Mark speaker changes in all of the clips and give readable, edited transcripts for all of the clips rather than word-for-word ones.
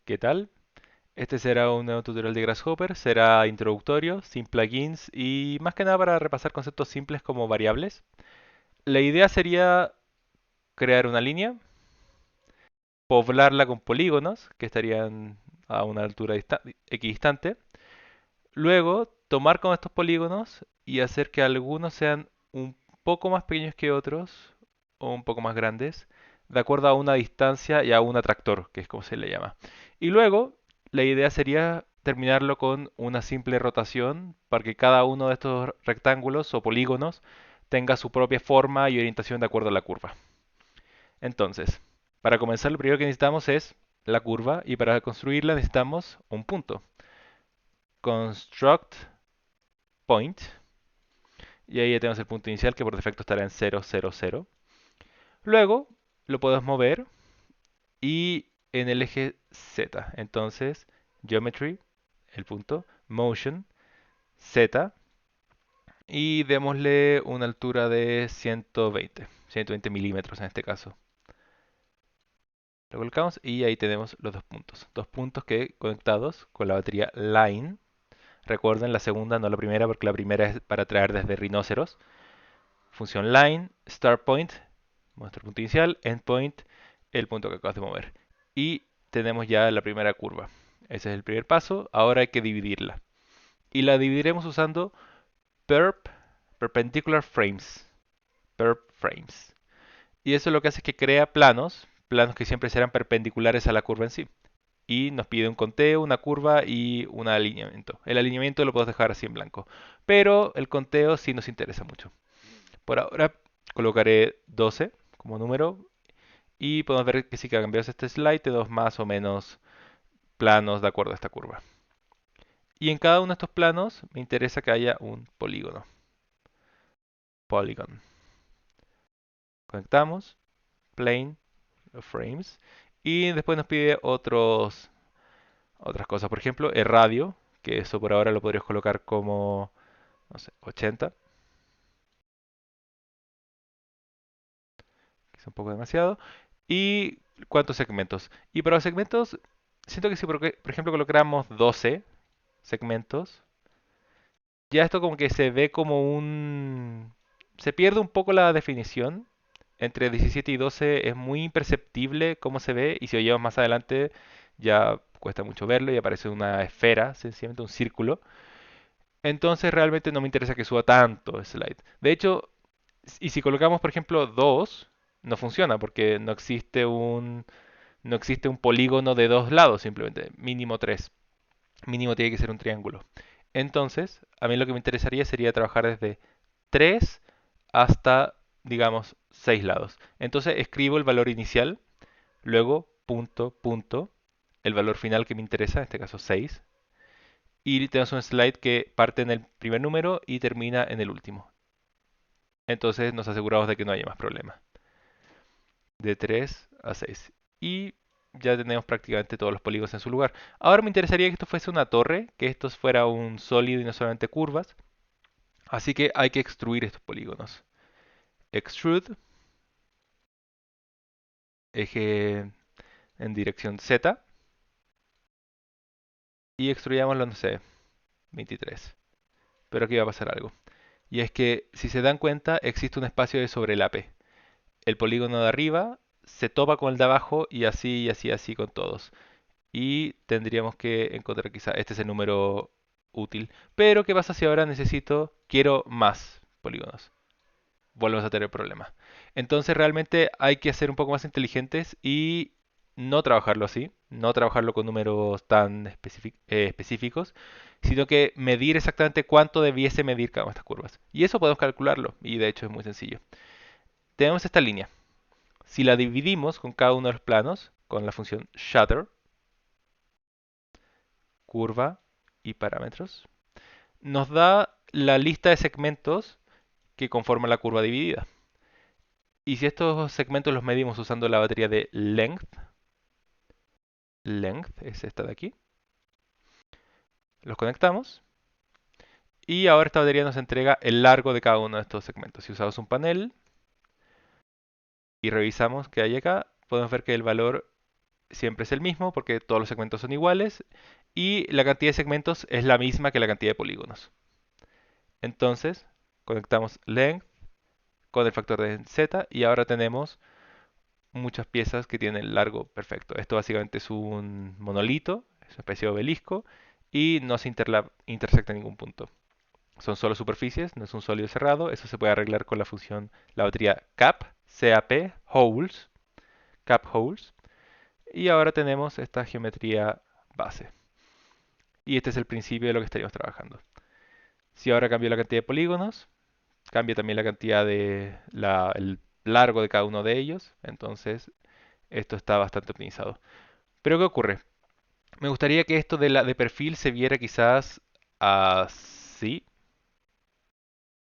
Speaker 1: ¿Qué tal? Este será un nuevo tutorial de Grasshopper, será introductorio, sin plugins y más que nada para repasar conceptos simples como variables. La idea sería crear una línea, poblarla con polígonos que estarían a una altura equidistante, luego tomar con estos polígonos y hacer que algunos sean un poco más pequeños que otros o un poco más grandes, de acuerdo a una distancia y a un atractor, que es como se le llama. Y luego la idea sería terminarlo con una simple rotación para que cada uno de estos rectángulos o polígonos tenga su propia forma y orientación de acuerdo a la curva. Entonces, para comenzar lo primero que necesitamos es la curva y para construirla necesitamos un punto. Construct point y ahí ya tenemos el punto inicial que por defecto estará en 0, 0, 0. Luego lo podemos mover y en el eje Z. Entonces, geometry, el punto, motion, Z y démosle una altura de 120 milímetros en este caso. Lo colocamos y ahí tenemos los dos puntos que conectados con la batería line. Recuerden la segunda, no la primera, porque la primera es para traer desde rinoceros. Función line, start point, nuestro punto inicial, endpoint, el punto que acabas de mover. Y tenemos ya la primera curva. Ese es el primer paso. Ahora hay que dividirla. Y la dividiremos usando perpendicular frames. Perp frames. Y eso lo que hace es que crea planos que siempre serán perpendiculares a la curva en sí. Y nos pide un conteo, una curva y un alineamiento. El alineamiento lo podemos dejar así en blanco. Pero el conteo sí nos interesa mucho. Por ahora colocaré 12 como número y podemos ver que si cambiamos este slide tenemos más o menos planos de acuerdo a esta curva. Y en cada uno de estos planos me interesa que haya un polígono. Polygon. Conectamos, plane, frames. Y después nos pide otras cosas. Por ejemplo, el radio, que eso por ahora lo podrías colocar como, no sé, 80, que es un poco demasiado. Y cuántos segmentos. Y para los segmentos, siento que si por ejemplo colocáramos 12 segmentos, ya esto como que se ve como un... Se pierde un poco la definición. Entre 17 y 12 es muy imperceptible cómo se ve y si lo llevas más adelante ya cuesta mucho verlo y aparece una esfera, sencillamente un círculo. Entonces realmente no me interesa que suba tanto el slide. De hecho, y si colocamos por ejemplo 2, no funciona porque no existe un polígono de dos lados, simplemente mínimo 3. Mínimo tiene que ser un triángulo. Entonces, a mí lo que me interesaría sería trabajar desde 3 hasta, digamos, 6 lados. Entonces escribo el valor inicial, luego punto, punto, el valor final que me interesa, en este caso 6, y tenemos un slide que parte en el primer número y termina en el último. Entonces nos aseguramos de que no haya más problemas. De 3 a 6. Y ya tenemos prácticamente todos los polígonos en su lugar. Ahora me interesaría que esto fuese una torre, que esto fuera un sólido y no solamente curvas. Así que hay que extruir estos polígonos. Extrude, eje en dirección Z, y extruyámoslo, no sé, 23. Pero aquí va a pasar algo. Y es que, si se dan cuenta, existe un espacio de sobrelape. El polígono de arriba se topa con el de abajo y así, y así, así con todos. Y tendríamos que encontrar quizá, este es el número útil. Pero, ¿qué pasa si ahora quiero más polígonos? Volvemos a tener problemas. Entonces realmente hay que ser un poco más inteligentes y no trabajarlo así, no trabajarlo con números tan específicos, sino que medir exactamente cuánto debiese medir cada una de estas curvas. Y eso podemos calcularlo, y de hecho es muy sencillo. Tenemos esta línea. Si la dividimos con cada uno de los planos, con la función shader, curva y parámetros, nos da la lista de segmentos que conforman la curva dividida. Y si estos segmentos los medimos usando la batería de length es esta de aquí, los conectamos y ahora esta batería nos entrega el largo de cada uno de estos segmentos. Si usamos un panel y revisamos qué hay acá, podemos ver que el valor siempre es el mismo porque todos los segmentos son iguales y la cantidad de segmentos es la misma que la cantidad de polígonos. Entonces, conectamos length con el factor de z y ahora tenemos muchas piezas que tienen el largo perfecto. Esto básicamente es un monolito, es una especie de obelisco y no se intersecta en ningún punto. Son solo superficies, no es un sólido cerrado. Eso se puede arreglar con la función, la batería cap, holes, cap holes. Y ahora tenemos esta geometría base. Y este es el principio de lo que estaríamos trabajando. Si ahora cambio la cantidad de polígonos, cambia también la cantidad el largo de cada uno de ellos. Entonces, esto está bastante optimizado. Pero ¿qué ocurre? Me gustaría que esto de perfil se viera quizás así,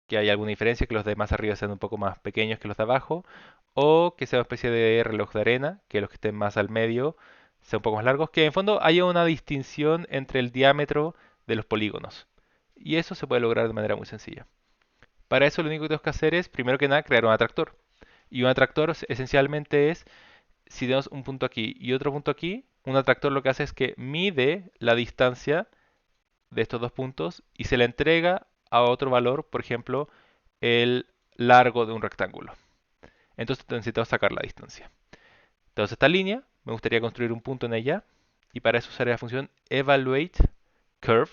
Speaker 1: que hay alguna diferencia, que los de más arriba sean un poco más pequeños que los de abajo, o que sea una especie de reloj de arena, que los que estén más al medio sean un poco más largos, que en fondo haya una distinción entre el diámetro de los polígonos. Y eso se puede lograr de manera muy sencilla. Para eso lo único que tenemos que hacer es, primero que nada, crear un atractor. Y un atractor esencialmente es, si tenemos un punto aquí y otro punto aquí, un atractor lo que hace es que mide la distancia de estos dos puntos y se le entrega a otro valor, por ejemplo, el largo de un rectángulo. Entonces necesitamos sacar la distancia. Entonces esta línea, me gustaría construir un punto en ella y para eso usaré la función evaluate curve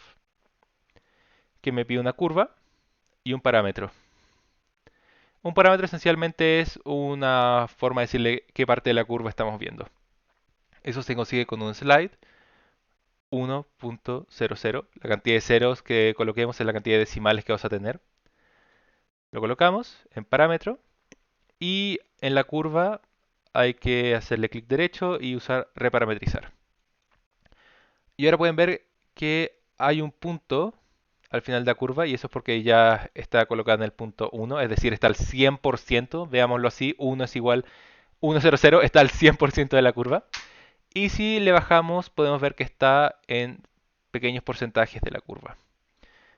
Speaker 1: que me pide una curva y un parámetro. Un parámetro esencialmente es una forma de decirle qué parte de la curva estamos viendo. Eso se consigue con un slide 1.00. La cantidad de ceros que coloquemos es la cantidad de decimales que vamos a tener. Lo colocamos en parámetro y en la curva hay que hacerle clic derecho y usar reparametrizar. Y ahora pueden ver que hay un punto al final de la curva y eso es porque ya está colocado en el punto 1, es decir, está al 100%, veámoslo así, 1 es igual 100, está al 100% de la curva. Y si le bajamos podemos ver que está en pequeños porcentajes de la curva.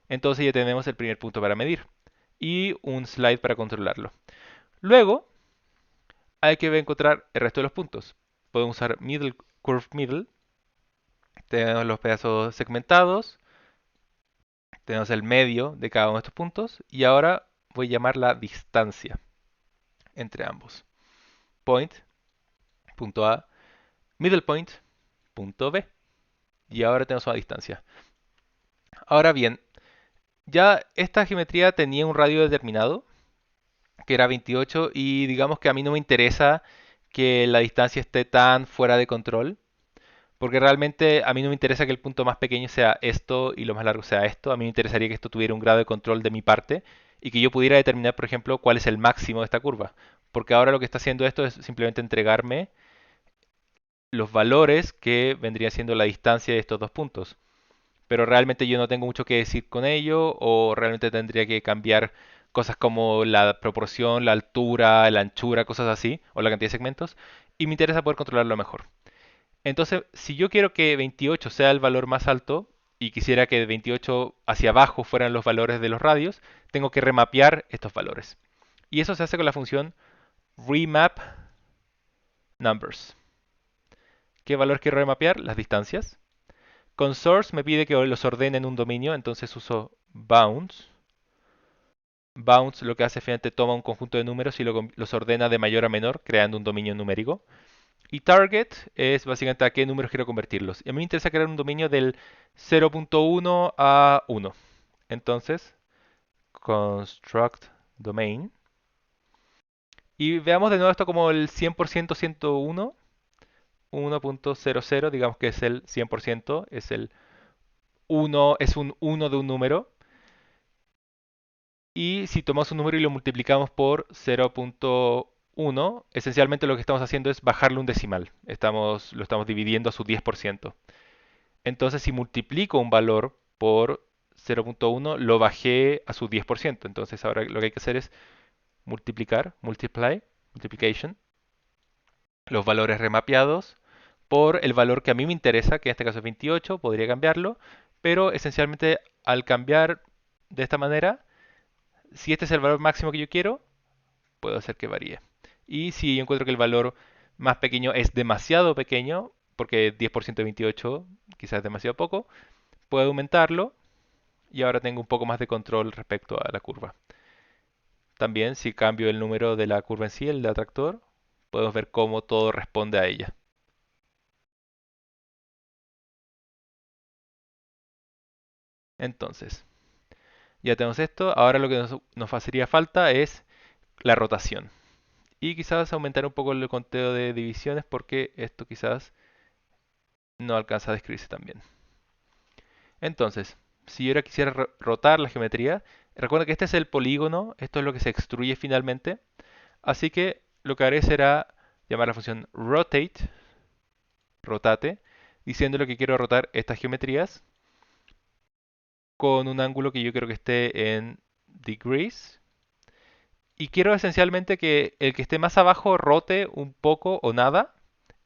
Speaker 1: Entonces ya tenemos el primer punto para medir y un slide para controlarlo. Luego hay que encontrar el resto de los puntos. Podemos usar middle, curve middle. Tenemos los pedazos segmentados. Tenemos el medio de cada uno de estos puntos. Y ahora voy a llamar la distancia entre ambos. Point, punto A, middle point, punto B. Y ahora tenemos una distancia. Ahora bien, ya esta geometría tenía un radio determinado, que era 28, y digamos que a mí no me interesa que la distancia esté tan fuera de control. Porque realmente a mí no me interesa que el punto más pequeño sea esto y lo más largo sea esto. A mí me interesaría que esto tuviera un grado de control de mi parte y que yo pudiera determinar, por ejemplo, cuál es el máximo de esta curva. Porque ahora lo que está haciendo esto es simplemente entregarme los valores que vendría siendo la distancia de estos dos puntos. Pero realmente yo no tengo mucho que decir con ello o realmente tendría que cambiar cosas como la proporción, la altura, la anchura, cosas así, o la cantidad de segmentos. Y me interesa poder controlarlo mejor. Entonces, si yo quiero que 28 sea el valor más alto y quisiera que de 28 hacia abajo fueran los valores de los radios, tengo que remapear estos valores. Y eso se hace con la función remap numbers. ¿Qué valor quiero remapear? Las distancias. Con source me pide que los ordene en un dominio, entonces uso bounds. Bounds lo que hace es finalmente toma un conjunto de números y los ordena de mayor a menor, creando un dominio numérico. Y target es básicamente a qué números quiero convertirlos. Y a mí me interesa crear un dominio del 0.1 a 1. Entonces, construct domain. Y veamos de nuevo esto como el 100% 101, 1.00, digamos que es el 100%, es el 1, es un 1 de un número. Y si tomamos un número y lo multiplicamos por 0.1, esencialmente lo que estamos haciendo es bajarle un decimal. Lo estamos dividiendo a su 10%. Entonces, si multiplico un valor por 0.1, lo bajé a su 10%. Entonces, ahora lo que hay que hacer es multiplication, los valores remapeados por el valor que a mí me interesa, que en este caso es 28, podría cambiarlo, pero esencialmente al cambiar de esta manera, si este es el valor máximo que yo quiero, puedo hacer que varíe. Y si yo encuentro que el valor más pequeño es demasiado pequeño, porque 10% de 28 quizás es demasiado poco, puedo aumentarlo y ahora tengo un poco más de control respecto a la curva. También si cambio el número de la curva en sí, el de atractor, podemos ver cómo todo responde a ella. Entonces, ya tenemos esto. Ahora lo que nos hacería falta es la rotación. Y quizás aumentar un poco el conteo de divisiones porque esto quizás no alcanza a describirse tan bien. Entonces, si yo ahora quisiera rotar la geometría, recuerda que este es el polígono, esto es lo que se extruye finalmente. Así que lo que haré será llamar la función rotate, rotate, diciéndole que quiero rotar estas geometrías con un ángulo que yo quiero que esté en degrees. Y quiero esencialmente que el que esté más abajo rote un poco o nada,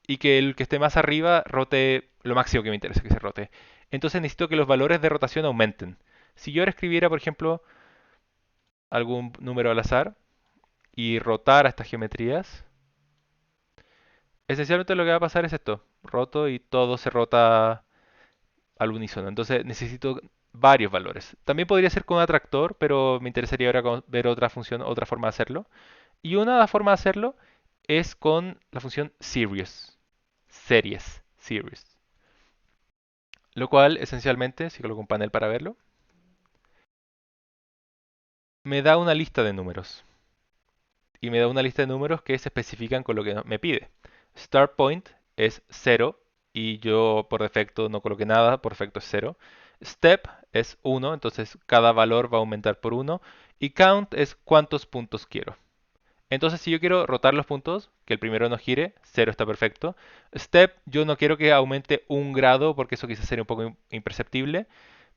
Speaker 1: y que el que esté más arriba rote lo máximo que me interesa que se rote. Entonces necesito que los valores de rotación aumenten. Si yo ahora escribiera, por ejemplo, algún número al azar y rotara estas geometrías, esencialmente lo que va a pasar es esto. Roto y todo se rota al unísono. Entonces necesito varios valores. También podría ser con un atractor, pero me interesaría ahora ver otra función, otra forma de hacerlo. Y una forma de hacerlo es con la función series. Series. Lo cual esencialmente, si coloco un panel para verlo, me da una lista de números. Y me da una lista de números que se especifican con lo que me pide. Start point es 0 y yo por defecto no coloqué nada, por defecto es 0. Step es 1, entonces cada valor va a aumentar por 1. Y count es cuántos puntos quiero. Entonces si yo quiero rotar los puntos, que el primero no gire, 0 está perfecto. Step, yo no quiero que aumente un grado porque eso quizás sería un poco imperceptible.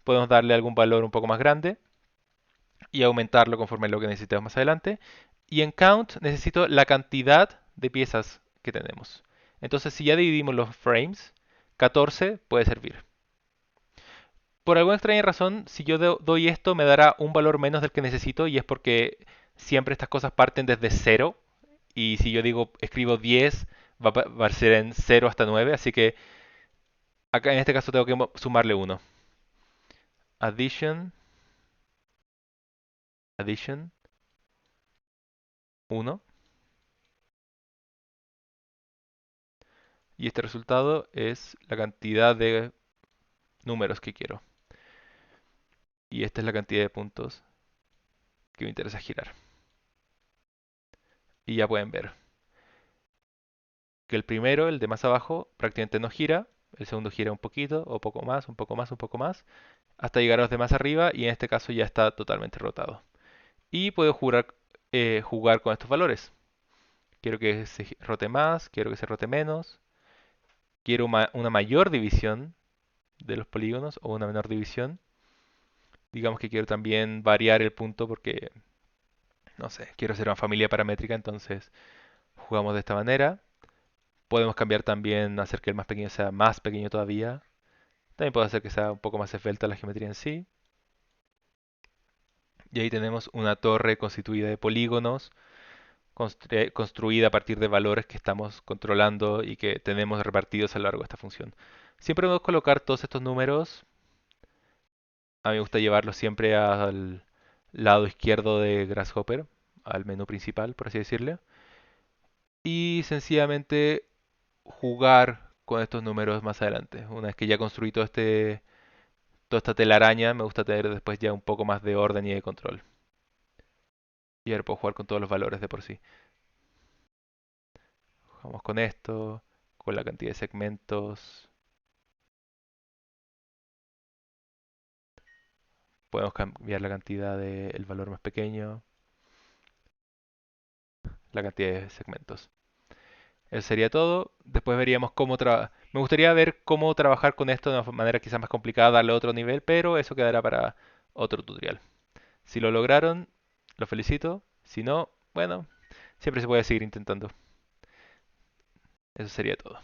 Speaker 1: Podemos darle algún valor un poco más grande y aumentarlo conforme a lo que necesitemos más adelante. Y en count necesito la cantidad de piezas que tenemos. Entonces, si ya dividimos los frames, 14 puede servir. Por alguna extraña razón, si yo doy esto, me dará un valor menos del que necesito y es porque siempre estas cosas parten desde 0. Y si yo digo, escribo 10, va a ser en 0 hasta 9. Así que acá en este caso tengo que sumarle 1. Addition, addition, 1. Y este resultado es la cantidad de números que quiero. Y esta es la cantidad de puntos que me interesa girar. Y ya pueden ver que el primero, el de más abajo, prácticamente no gira. El segundo gira un poquito, o poco más, un poco más, un poco más, hasta llegar a los de más arriba y en este caso ya está totalmente rotado. Y puedo jugar con estos valores. Quiero que se rote más, quiero que se rote menos, quiero una mayor división de los polígonos o una menor división. Digamos que quiero también variar el punto porque, no sé, quiero hacer una familia paramétrica, entonces jugamos de esta manera. Podemos cambiar también, hacer que el más pequeño sea más pequeño todavía. También puedo hacer que sea un poco más esbelta la geometría en sí. Y ahí tenemos una torre constituida de polígonos, construida a partir de valores que estamos controlando y que tenemos repartidos a lo largo de esta función. Siempre podemos colocar todos estos números. A mí me gusta llevarlos siempre al lado izquierdo de Grasshopper, al menú principal, por así decirlo. Y sencillamente jugar con estos números más adelante. Una vez que ya construí toda esta telaraña, me gusta tener después ya un poco más de orden y de control. Y ahora puedo jugar con todos los valores de por sí. Jugamos con esto, con la cantidad de segmentos. Podemos cambiar la cantidad del valor más pequeño, la cantidad de segmentos. Eso sería todo. Después veríamos cómo trabajar. Me gustaría ver cómo trabajar con esto de una manera quizás más complicada, darle otro nivel, pero eso quedará para otro tutorial. Si lo lograron, los felicito. Si no, bueno, siempre se puede seguir intentando. Eso sería todo.